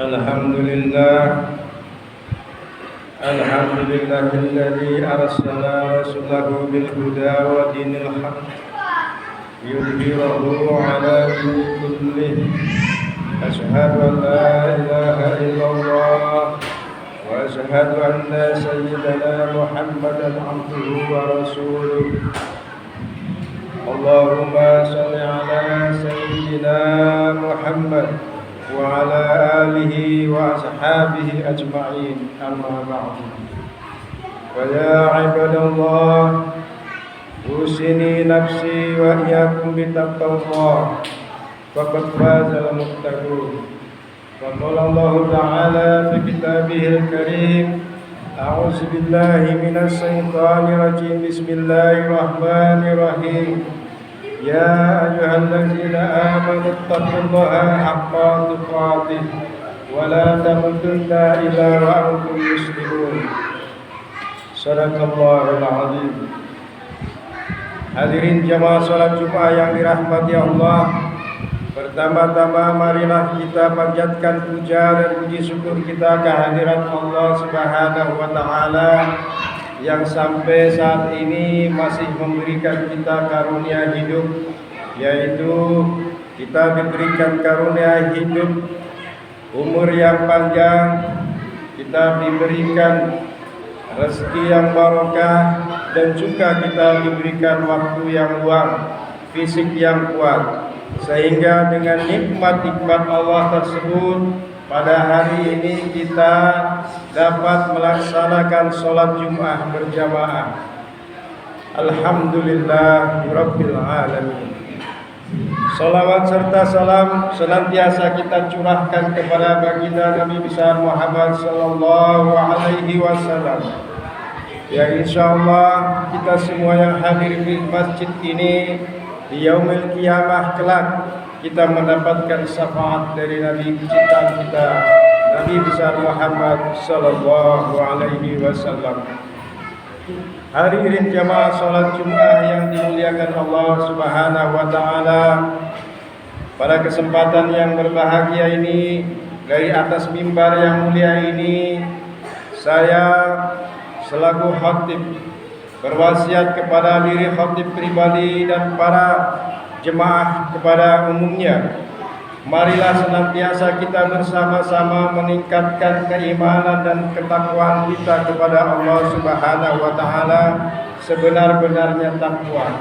الحمد لله الذي أرسل رسوله بالهدى ودين الحق يظهره على دين كله. أشهد أن لا إله إلا الله وأشهد أن سيدنا محمدا عبده ورسوله. اللهم صل على سيدنا محمد وعلى آله وأصحابه أجمعين. أما بعد، فيا عباد الله، أوصيني نفسي وإياكم بتقوى الله، فقد فاز المتقون. وقال الله تعالى في كتابه الكريم: أعوذ بالله من الشيطان الرجيم. بسم الله الرحمن الرحيم. يا أيها الذين آمنوا اتقوا الله حق تقاته ولا تموتن إلا وأنتم مسلمون. Sadaqallahul Azim. Hadirin jamaah salat Jumat yang dirahmati Allah, pertama-tama marilah kita panjatkan puja dan puji syukur kita kehadirat Allah Subhanahu wa taala yang sampai saat ini masih memberikan kita karunia hidup, yaitu kita diberikan karunia hidup, umur yang panjang, kita diberikan rezeki yang barokah, dan juga kita diberikan waktu yang luang, fisik yang kuat, sehingga dengan nikmat-nikmat Allah tersebut pada hari ini kita dapat melaksanakan sholat Jumat berjamaah. Alhamdulillah Rabbil Alamin. Salawat serta salam senantiasa kita curahkan kepada baginda Nabi besar Muhammad sallallahu alaihi wasallam, yang insyaallah kita semua yang hadir di masjid ini di yaumil qiyamah kelak kita mendapatkan syafaat dari Nabi kita Nabi besar Muhammad sallallahu alaihi wasallam. Hadirin jamaah salat Jumat yang dimuliakan Allah Subhanahu wa taala, pada kesempatan yang berbahagia ini, dari atas mimbar yang mulia ini, saya selaku khatib berwasiat kepada diri khatib pribadi dan para jemaah kepada umumnya, marilah senantiasa kita bersama-sama meningkatkan keimanan dan ketakwaan kita kepada Allah Subhanahu wa taala sebenar-benarnya takwa.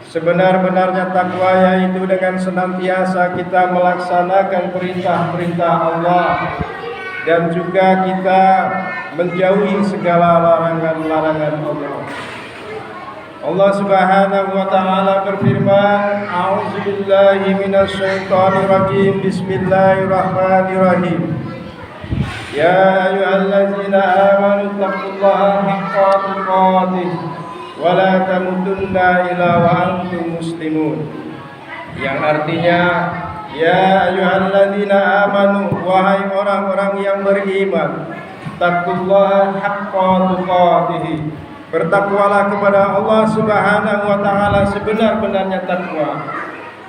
Sebenar-benarnya takwa yaitu dengan senantiasa kita melaksanakan perintah-perintah Allah dan juga kita menjauhi segala larangan-larangan Allah. Allah Subhanahu wa taala berfirman, A'udzubillahi minasyaitonir rajim. Bismillahirrahmanirrahim. Ya ayyuhallazina amanu taqullaha haqqa tuqatih wa la tamutunna illa wa antum muslimun. Yang artinya, ya ayyuhallazina amanu, wahai orang-orang yang beriman, taqullaha haqqa tuqatih, bertakwalah kepada Allah Subhanahu wa taala sebenar-benarnya takwa.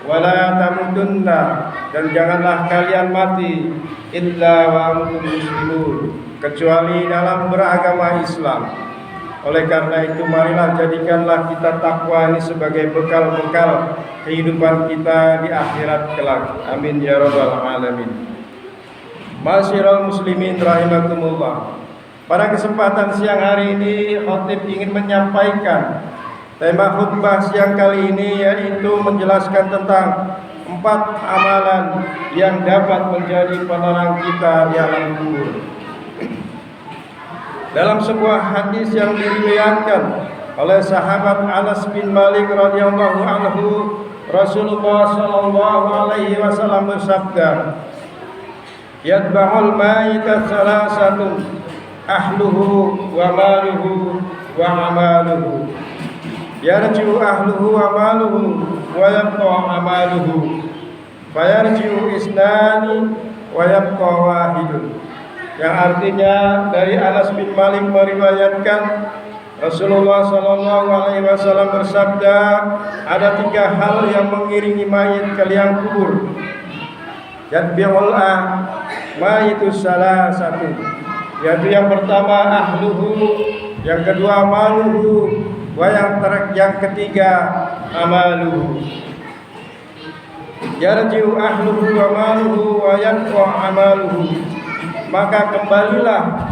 Wala tamutunna, dan janganlah kalian mati illa wa antum muslimun, kecuali dalam beragama Islam. Oleh karena itu, marilah jadikanlah kita takwa ini sebagai bekal-bekal kehidupan kita di akhirat kelak. Amin ya rabbal alamin. Ma'asyiral muslimin rahimakumullah. Pada kesempatan siang hari ini, khatib ingin menyampaikan tema khutbah siang kali ini, yaitu menjelaskan tentang 4 amalan yang dapat menjadi penerang kita di alam kubur. Dalam sebuah hadis yang diriwayatkan oleh sahabat Anas bin Malik radhiyallahu anhu, Rasulullah sallallahu alaihi wasallam bersabda, "Yatba'ul mayyita salasatun, ahluhu wa maluhu wa amaluhu. Yarji'u ahluhu wa maluhu wa yabqa amaluhu. Fayarji'u isnani wa yabqa wahidun." Yang artinya, dari Anas bin Malik meriwayatkan Rasulullah sallallahu alaihi wasallam bersabda, ada 3 hal yang mengiringi mayit ke liang kubur. Yatbi'ul ma itu salah satu, yaitu yang pertama ahluhu, yang kedua maluhu, yang ketiga amaluhu. Yarji'u ahluhu wa maluhu wa yanqa amaluhu. Maka kembalilah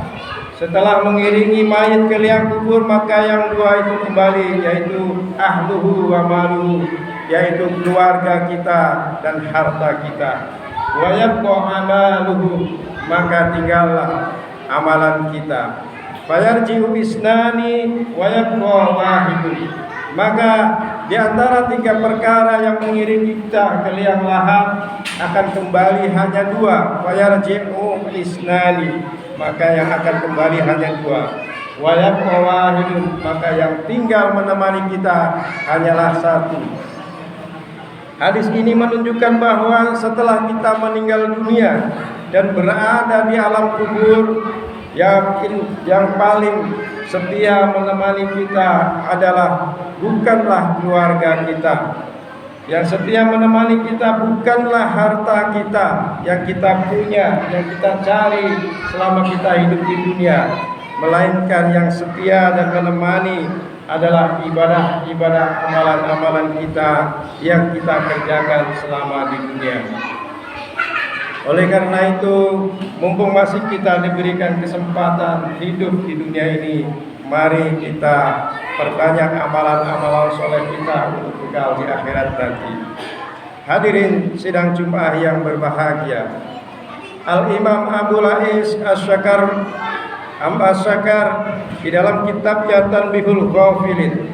setelah mengiringi mayit ke liang kubur, maka yang dua itu kembali, yaitu ahluhu wa maluhu, yaitu keluarga kita dan harta kita. Wa yabqa amaluhu, maka tinggallah amalan kita. Fayarji'u isnani wa yabqa wahidun. Maka di antara tiga perkara yang mengiringi kita ke liang lahat akan kembali hanya dua. Fayarji'u isnani, maka yang akan kembali hanya dua. Wa yabqa wahidun, maka yang tinggal menemani kita hanyalah satu. Hadis ini menunjukkan bahwa setelah kita meninggal dunia dan berada di alam kubur, yang paling setia menemani kita adalah bukanlah keluarga kita. Yang setia menemani kita bukanlah harta kita yang kita punya, yang kita cari selama kita hidup di dunia, melainkan yang setia dan menemani adalah ibadah-ibadah amalan-amalan kita yang kita kerjakan selama di dunia. Oleh karena itu, mumpung masih kita diberikan kesempatan hidup di dunia ini, mari kita perbanyak amalan-amalan soleh kita untuk bekal di akhirat nanti. Hadirin sidang Jumat yang berbahagia, Al-Imam Abu Lais As-Syakar di dalam kitabnya Tanbihul Ghafilin,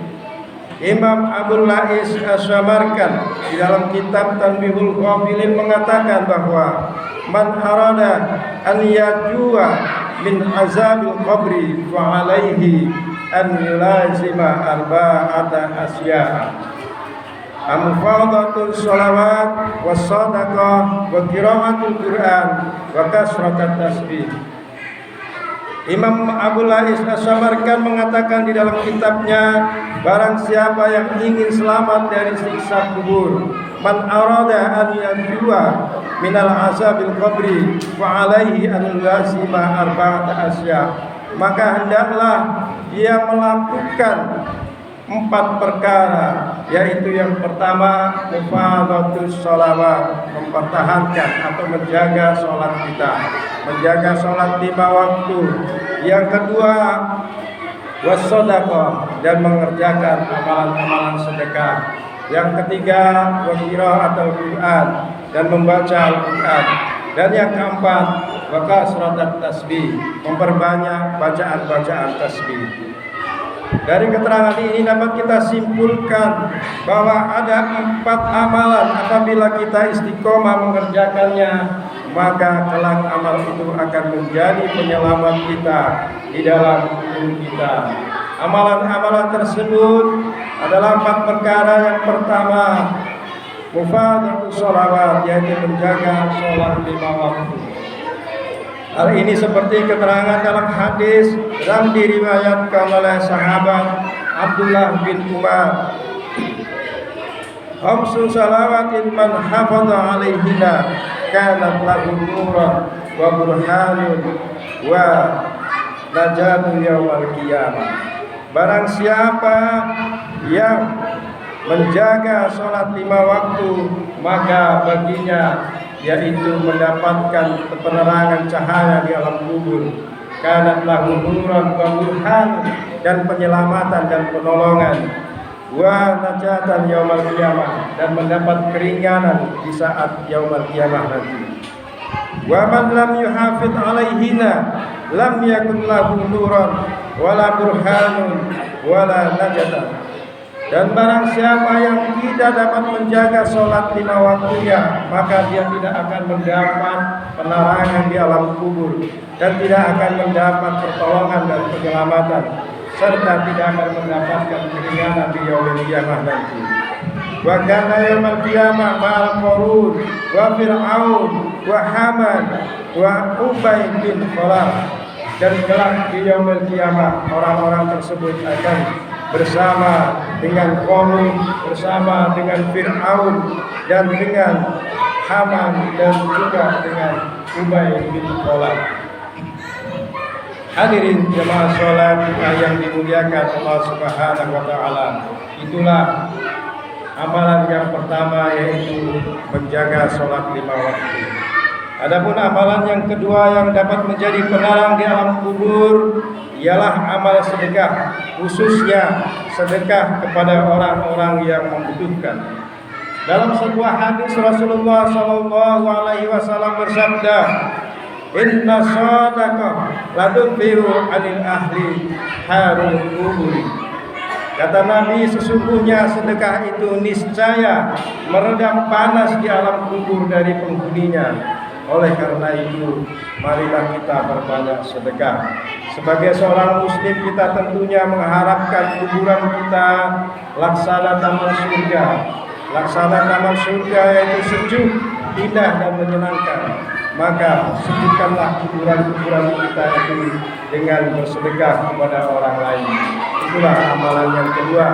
Imam Abu Lais As-Samarkan di dalam kitab Tanbihul Ghafilin mengatakan bahwa man arada an yajua min azabil qabri fa alaihi an yulazima arba'ata asya'a: amfadatul sholawat was sadaqah wa qiraatul Qur'an wa kasratat tasbih. Imam Abu Lais As-Samarkan mengatakan di dalam kitabnya, barang siapa yang ingin selamat dari siksa kubur, man arada an yajua minal azabil qabri wa alaihi an yulazima arba'ata asya', maka hendaklah dia melakukan 4 perkara, yaitu yang pertama mufadatus sholawat, mempertahankan atau menjaga sholat kita, menjaga sholat 5 waktu. Yang kedua wassadaqah, dan mengerjakan amalan-amalan sedekah. Yang ketiga qiraatul Qur'an, dan membaca Al-Qur'an. Dan yang keempat wa kasratat tasbih, memperbanyak bacaan-bacaan tasbih. Dari keterangan ini dapat kita simpulkan bahwa ada 4 amalan apabila kita istiqomah mengerjakannya, maka kelak amal itu akan menjadi penyelamat kita di dalam kubur kita. Amalan-amalan tersebut adalah 4 perkara. Yang pertama mufadatus sholawat, yaitu menjaga sholat 5 waktu. Hal ini seperti keterangan dalam hadis yang diriwayatkan oleh sahabat Abdullah bin Umar, khamsu salawatin man hafadha alaihina kanat lahu nuran wa burhanun wa najatun yawmal qiyamah. Barang siapa yang menjaga sholat 5 waktu, maka baginya yaitu mendapatkan penerangan cahaya di alam kubur, kanat lahu nuran wa burhan, dan penyelamatan dan penolongan, wa najatan yaumal qiyamah, dan mendapat keringanan di saat yaumal qiyamah nanti. Wa man lam yuhafid alaihina lam yakun lahu nuran wala burhanun wala najatan. Dan barang siapa yang tidak dapat menjaga sholat 5 waktunya, maka dia tidak akan mendapat penerangan di alam kubur, dan tidak akan mendapat pertolongan dan penyelamatan, serta tidak akan mendapatkan keringanan di yaumul qiyamah nanti. Wa kana yaumul qiyamah ma'al qarun wa fir'aun wa haman wa ubay bin khalaf. Dan kelak di yaumul qiyamah orang-orang tersebut akan bersama dengan Qarun, bersama dengan Fir'aun, dan dengan Haman dan juga dengan Ubay bin Khalaf. Hadirin jemaah sholat yang dimuliakan Allah Subhanahu wa taala. Itulah amalan yang pertama, yaitu menjaga sholat 5 waktu. Adapun amalan yang kedua yang dapat menjadi penerang di alam kubur ialah amal sedekah, khususnya sedekah kepada orang-orang yang membutuhkan. Dalam sebuah hadis Rasulullah sallallahu alaihi wasallam bersabda, "Inna shadaqah la tudfi'u 'anil ahli harul kuburi." Kata Nabi, sesungguhnya sedekah itu niscaya meredam panas di alam kubur dari penghuninya. Oleh karena itu, marilah kita berbanyak sedekah. Sebagai seorang muslim, kita tentunya mengharapkan kuburan kita laksana taman surga. Laksana taman surga yaitu sejuk, indah dan menyenangkan. Maka sejukkanlah kuburan-kuburan kita itu dengan bersedekah kepada orang lain. Itulah amalan yang kedua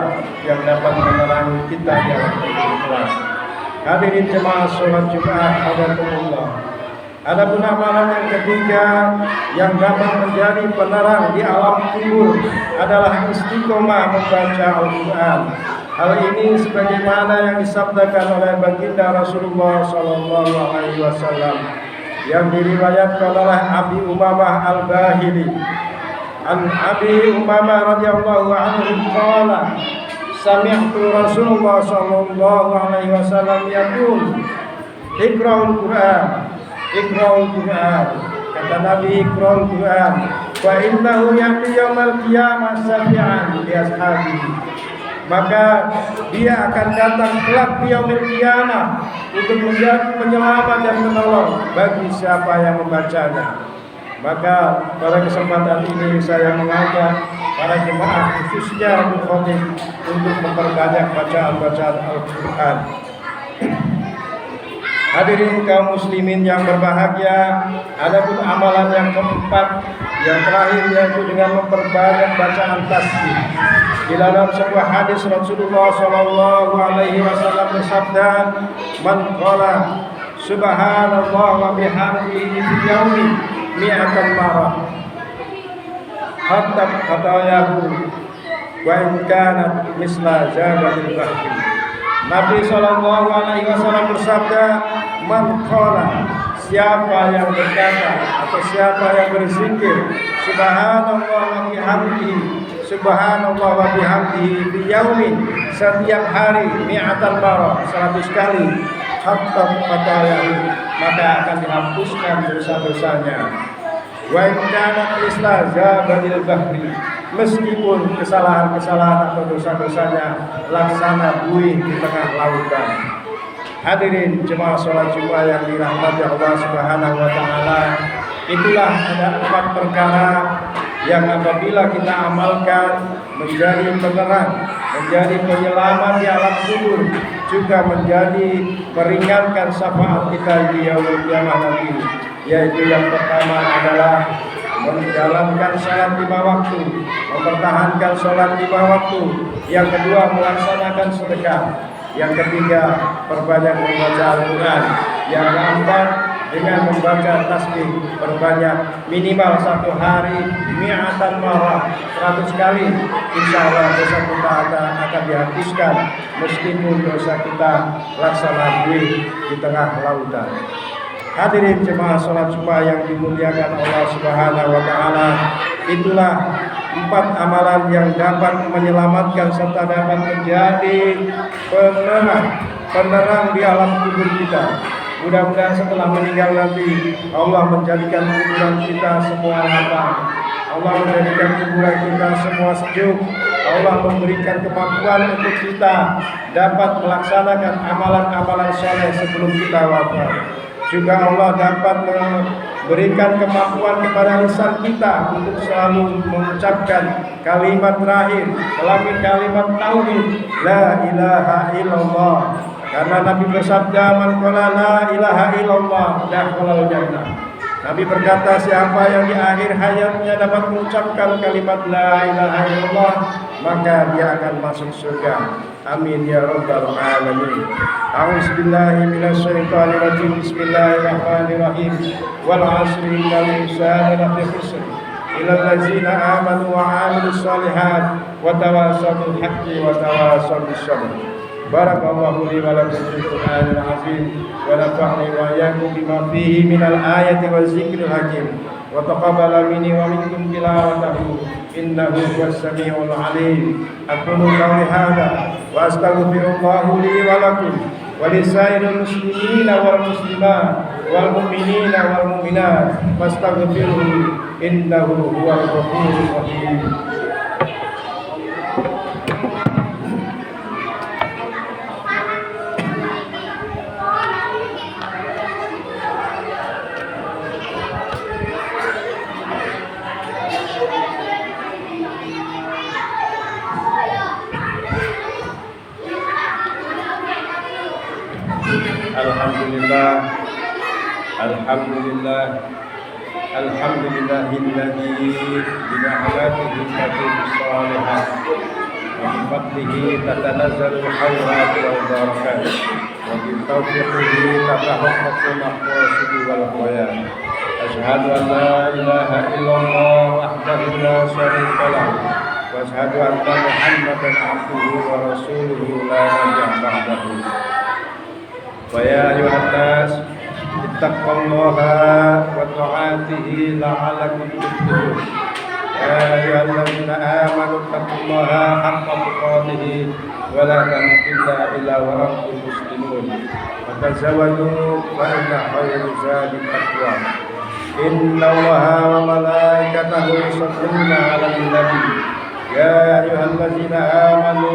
yang dapat menerangi kita di alam kubur. Hadirin jemaah sholat Jumat hadakumullah. Adapun amalan yang ketiga yang dapat menjadi penerang di alam kubur adalah istiqomah membaca Al-Quran. Hal ini sebagaimana yang disabdakan oleh baginda Rasulullah sallallahu alaihi wasallam yang diriwayatkan oleh Abi Umamah Al-Bahili. An Abi Umamah radhiyallahu anhu qala sami'tu Rasulullah sallallahu alaihi wasallam yaqul iqra'ul Qur'an. Iqra'ul Qur'an. Kata Nabi, iqra'ul Qur'an wa innahu ya'ti yaumal qiyamah syafi'an li ashabihi. Maka dia akan datang kelak di yaumil qiyamah untuk menjadi penyelamat dan penolong bagi siapa yang membacanya. Maka pada kesempatan ini saya mengajak para jemaah khususnya Al-Khatib untuk memperbanyak bacaan-bacaan Al-Quran. Hadirin kaum muslimin yang berbahagia, adapun amalan yang keempat yang terakhir yaitu dengan memperbanyak bacaan tasbih. Di dalam sebuah hadis Rasulullah sallallahu alaihi wasallam bersabda, "Man qala subhanallah wa bihamdihi fi yaumi mi'atan marrah hatta khatayahu wa in kanat misla jabalil bahri." Nabi sallallahu alaihi wasallam bersabda, "Man qala," siapa yang berkata atau siapa yang berzikir subhanallah wa bihamdihi, subhanallah wa bihamdihi fi yaumin, setiap hari mi'atan marrah, 100 kali, hatta khatayahu, maka akan dihapuskan dosa-dosanya. Wa in kanat misla jabalil bahri, meskipun kesalahan-kesalahan atau dosa-dosanya laksana buih di tengah lautan. Hadirin jemaah sholat Jumat yang dirahmati Allah Subhanahu wa taala, itulah ada 4 perkara yang apabila kita amalkan menjadi penerang, menjadi penyelamat di alam kubur, juga menjadi meringankan syafaat kita di yaumul qiyamah nanti. Yaitu yang pertama adalah menjalankan sholat 5 waktu, mempertahankan sholat 5 waktu. Yang kedua, melaksanakan sedekah. Yang ketiga, perbanyak membaca Al-Quran. Yang keempat, dengan membaca tasbih perbanyak minimal 1 hari mi'atan marrah, 100 kali. Insya Allah dosa kita akan dihapuskan meskipun dosa kita laksana buih di tengah lautan. Hadirin jemaah sholat Jumat yang dimuliakan Allah Subhanahu wa taala, itulah 4 amalan yang dapat menyelamatkan serta dapat menjadi penerang di alam kubur kita. Mudah-mudahan setelah meninggal nanti Allah menjadikan kuburan kita semua lapang, Allah menjadikan kuburan kita semua sejuk, Allah memberikan kemampuan untuk kita dapat melaksanakan amalan-amalan soleh sebelum kita wafat. Juga Allah dapat memberikan kemampuan kepada lisan kita untuk selalu mengucapkan kalimat terakhir, kalimat tauhid, la ilaha illallah. Karena Nabi bersabda, "Man qala la ilaha illallah dakhalal jannah." Nabi berkata, siapa yang di akhir hayatnya dapat mengucapkan kalimat la ilaha illallah, maka dia akan masuk surga. Amin ya rabbal alamin. A'udzubillahi minasyaitonir rajim. Bismillahirrahmanirrahim. Wal 'asri innal insana lafi khusr. Illal ladzina amanu wa 'amilus shalihat wa tawassaw bil haqqi wa tawassaw bis sabr. Barakallahu li wa lakum fil Qur'anil azim wa nafa'ni wa iyyakum bima fihi minal ayati wa zikril hakim wa taqabbala minni wa minkum tilawatahu innahu huwas samiul alim. Aqulu qawli hadha wa astaghfirullahu li wa lakum wa lisairil muslimina wal muslimat wal mu'minina wal mu'minat fastaghfiruhu innahu huwal ghafurur rahim. Alhamdulillah alladzi bi ni'matihi tatimmu shalihat wa bi fadlihi tatanazzalu al-khairat wal barakat wa bi tawfiqihi tatahaqqaqu al-maqasid wal ghayat. Asyhadu an la ilaha illallah wahdahu la syarika lahu wa asyhadu anna Muhammadan abduhu wa rasuluhu la nabiyya ba'dahu. Wa ya ayyuhan nas ittaqullaha wa ta'atihi la'allakum tuflihun. Ya ayyuhalladzina amanu ittaqullaha haqqa tuqatih wa la tamutunna illa wa antum muslimun. Wa tazawwadu fa inna khayra zadi taqwa. Innallaha wa malaikatahu yusholluna 'alan nabi. Ya ayyuhalladzina amanu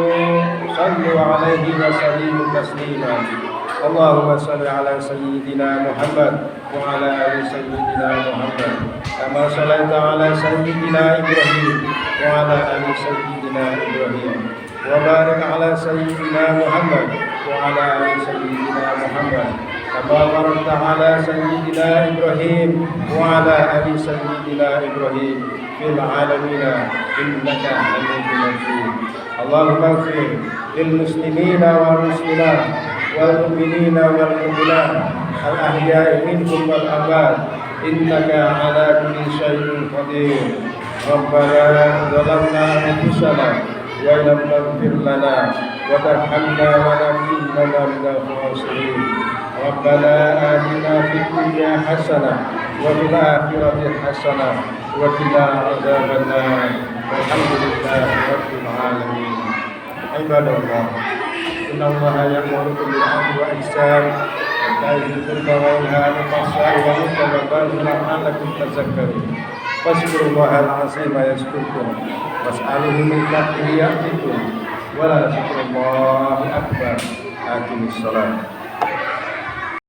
shallu 'alaihi wa sallimu taslima. Allahumma salli ala sayyidina Muhammad wa ala ali sayyidina Muhammad kama shallaita ala sayyidina Ibrahim wa ala ali sayyidina Ibrahim wa barik ala sayyidina Muhammad wa ala ali sayyidina Muhammad kama barakta ala sayyidina Ibrahim wa ala ali sayyidina Ibrahim fil alamin innaka Hamidum Majid. Allahumma ighfir lil muslimina wal muslimat wal mu'minina wal mu'minat al ahya'i minhum wal amwat innaka ala kulli syai'in qadir. Rabbana zalamna anfusana wa lam taghfir lana wa tarhamna wa lanakunanna minal khasirin. Rabbana atina fid dunya hasanah wa fil akhirati hasanah wa qina adzabannar. Walhamdulillahi rabbil alamin. Ibadallah, inna Allaha ya'muru bil 'adli wa ihsan wa ita'i dzil qurba wa yanha 'anil fahsya'i wal munkari wal baghi la'allakum tadhakkarun. Fazkurullahal 'azima yazkurkum was'aluhu min fadlihi ya'tikum wa la dzikrullahi akbar. Aqimis shalah.